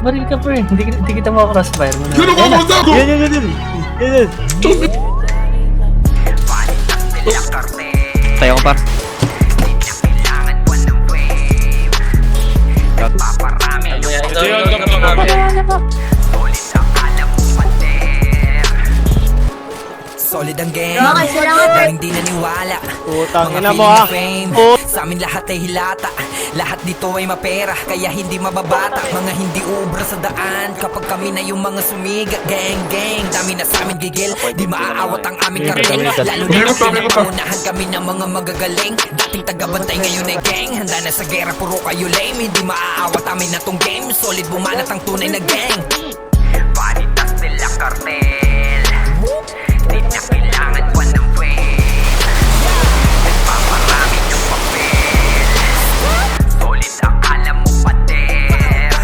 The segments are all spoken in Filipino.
Baril ka pre, hindi kita maka-crossfire mo na. Sino ba mga ako? Yan. Tayo ko par. Solid ang game, Okay, salamat. dahil hindi naniwala. Putang Mga ina mo feeling ah. na fame, sa amin lahat ay hilata. Lahat dito ay mapera, kaya hindi mababata. Mga hindi uubra sa daan, kapag kami na yung mga sumiga. Gang, gang, dami na sa amin gigil. Di maaawat ang aming kartel. Lalo na pinagpamunahan kami ng mga magagaling. Dating tagabantay ngayon ay gang. Handa na sa gera, puro kayo lame. Hindi maaawat amin na tong game. Solid bumanat ang tunay na gang. Vanitas nila kartel. Di na kailangan pa ng fame. Nagpaparami ng papel. Solid akala mo pader.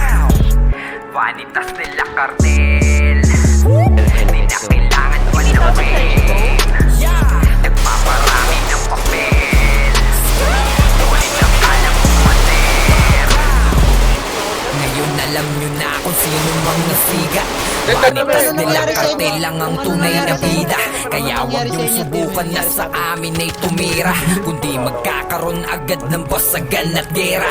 Vanitas nila kartel. Di na kailangan pa ng fame. Nagpaparami ng papel. Solid akala mo pader. Ngayon alam nyo na kung sino mang nasiga. Vanitas nila kartel lang ang tunay na bida. Kaya wag yung subukan na sa amin ay tumira. Kundi magkakaroon agad ng basagan at gera.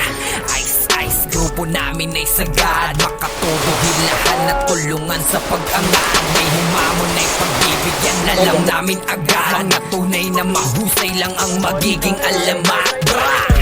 Ice, ice, grupo namin ay sagad. Makatubuhin lahat at tulungan sa pag-angat. May humamon ay pagbibigyan na lang namin agad. Mga tunay na mahusay lang ang magiging alamat. Bra!